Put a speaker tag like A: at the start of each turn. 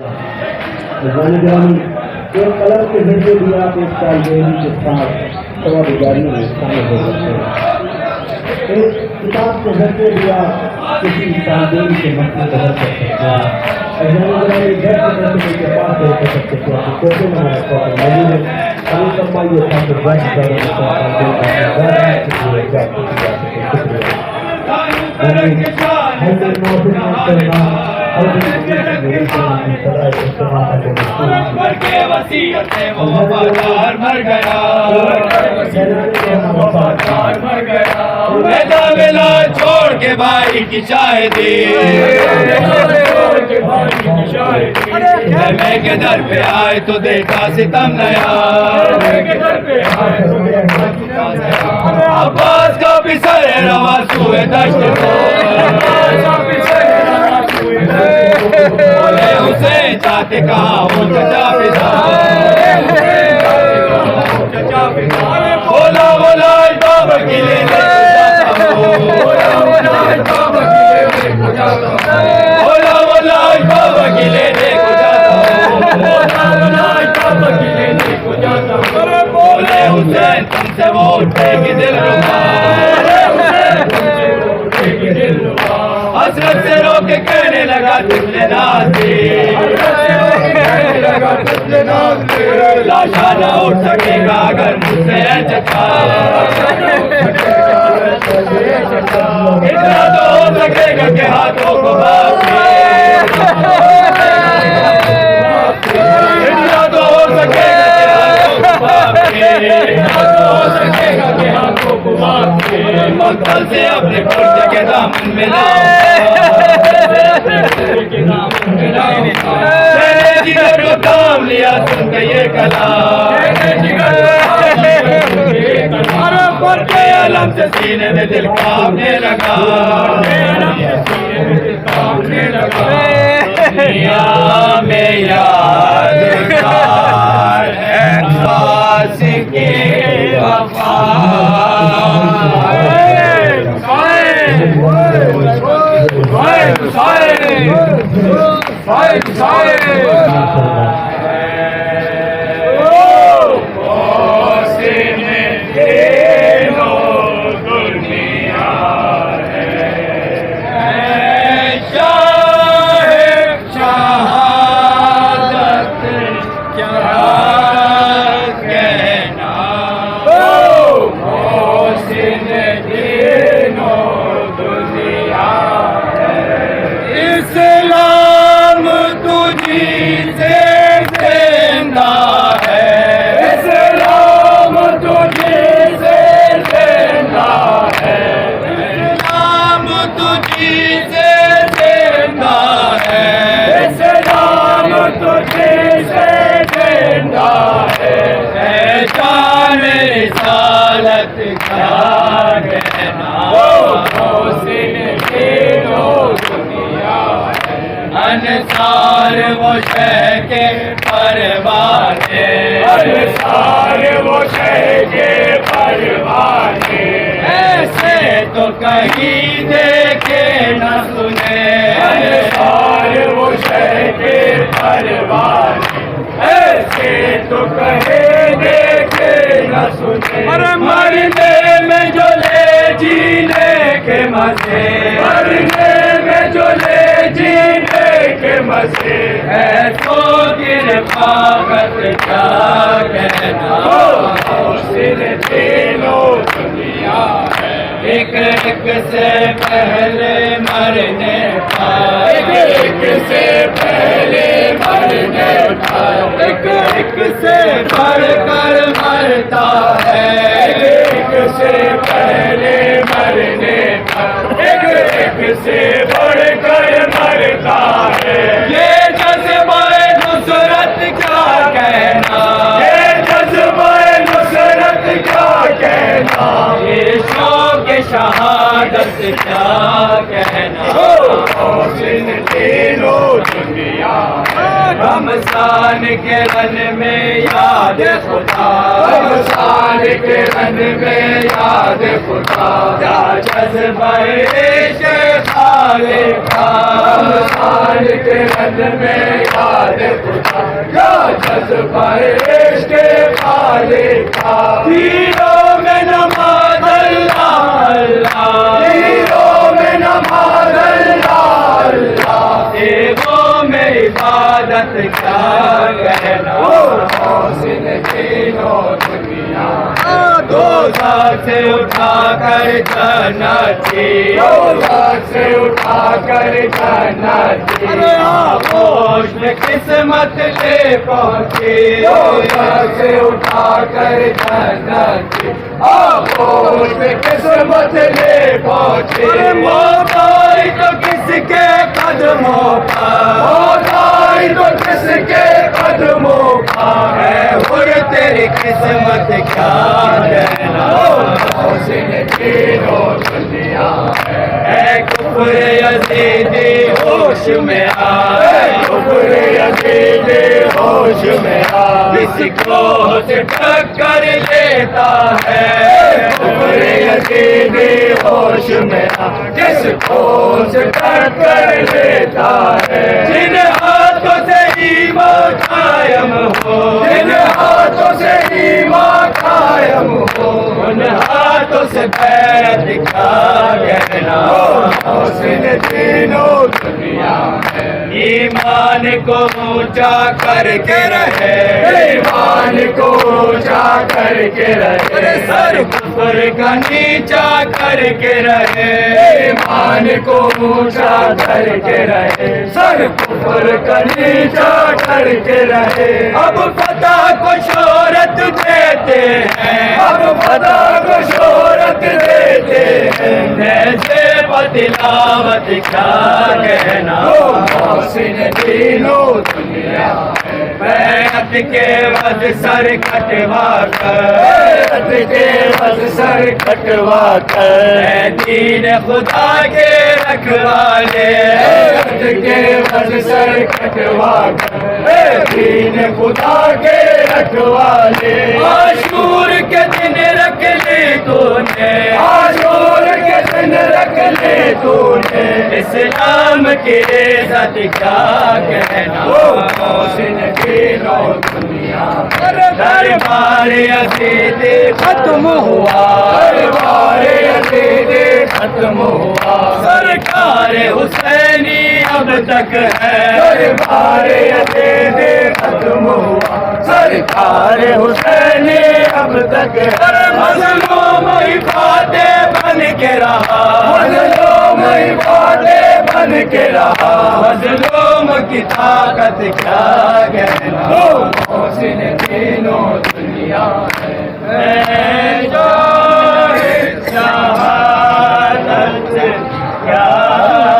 A: ایک قلم کے ذریعے بھی آپ ایک سال دیوی کے ساتھ ثواب جاری میں شامل ہو سکتے ہیں. ایک کتاب کے ذریعے بھی آپ کسی تعلیم کے مسئلے کو حل کر سکتے ہیں. کے پاس ہو سکتے ہیں آپ کوٹے میں موجود ہے. یہ تھا کہ
B: چھوڑ کے بھائی کی شاہدی میں کے در پہ آئے تو دیکھا ستم نیا. عباس کا بھی سر روا سوئے دشت بولے حسین چاہتے کہاں ہوں چچا پتا بولا بولا بابا کی لے بولا بولا بابا کی لے بولے حسین تم سے ووٹ دے کے دل حسرت سے رو کے کہنے لگا تجھ نے نازی لاشا نہ اٹھ سکے گا اگر مجھ سے ہے چچا. اتنا تو ہو سکے گا کہ ہاتھوں کو اتنا تو ہو سکے گا کہ ہاتھوں کو مقتل سے اپنے پرچے کے دامن میں جگر کو تھام لیا سن کے یہ کلام کے علم سے سینے میں دل کامنے لگا. دنیا میں یادگار ہے خاص کی وفا. انصار وہ شہ کے پروانے انصار وہ شہ کے پروانے ایسے تو کہیں دیکھے نہ سنے. انصار وہ شہ کے پروانے ایسے تو کہیں دیکھے نہ سنے. مرنے میں جو لے جینے کے مزے مرنے میں جو لے جینے کے مزے ہے تو گر پاگت کیا کہنا. حسن تینوں دنیا ہے ایک ایک سے پہلے مرنے کا ایک سے پہلے مرنے کا ایک ایک سے بڑھ کر مرتا ہے ایک سے پہلے مرنے کا ایک سے بڑھ کر مرتا ہے. یہ جذبہ نصرت کیا کہنا یہ جذبہ نصرت کیا کہنا یہ شوق شہادت کیا کہنا. حسن تینوں دنیا رمضان کے رن میں یاد خدا رمضان کے رن میں یاد خدا کیا جذبہ عشق خالق کا رمضان کے رن میں یاد خدا کیا جذبہ عشق خالق کا تیروں میں نماز اللہ اللہ تیروں میں نماز اللہ اللہ دیووں میں عبادت کیا کہنا حسن تینوں دنیا دوزخ سے اٹھا کر جنتی دوزخ سے اٹھا کر جنتی آغوش میں قسمت لے پہنچی دوزخ سے اٹھا کر جنتی آغوش میں قسمت لے پہنچی موت آئی تو کس کے قدموں پر موت آئی تو کس کے قدموں پر ہے اور تیری قسمت کیا کہنا حسن تینوں دنیا ہے کفر یزیدی ہوش میں آئے کفر یزیدی ہوش میں آئے کسی کو سے ٹکر لیتا ہے کفر یزیدی ہوش میں آئے کس کو سے ٹکر لیتا ہے جن ہاتھوں سے ایمان قائم ہو جن ہاتھوں سے ایمان قائم ہو ان ہاتھوں سے بیعت کا کہنا حسن تینوں دنیا ہے ایمان کو اونچا کر کے رہے ایمان کو اونچا کر کے رہے سر کفر کا نیچا کر کے رہے ایمان کو اونچا کر کے رہے سر کفر کا نیچا کر کے رہے اب فتح کو شہرت دیتے ہیں اب فتح کو شہرت دیتے ہیں ایسے تلاوت کیا کہنا حسن تینوں دنیا بیعت کے وز سر کٹوا کر بیعت کے وز سر کٹوا کر دین خدا کے رکھوالے بیعت کے وز سر کٹوا کر دین خدا کے رکھوالے عاشور کے دن رکھ لی تو نے عاشور کے دن رکھ لی تو نے اسلام کی عزت کیا کہنا حسن تینوں دنیا دربار یزیدی ختم ہوا دربار یزیدی ختم ہوا سرکار حسینی اب تک ہے دربار یزیدی ختم ہوا سرکار حسینی اب تک ہے مظلوم عبادے بن کے رہا مظلوم عبادے بن کے رہا مظلوم کی طاقت کیا کہنا حسن تینوں دنیا ہے شہادت کیا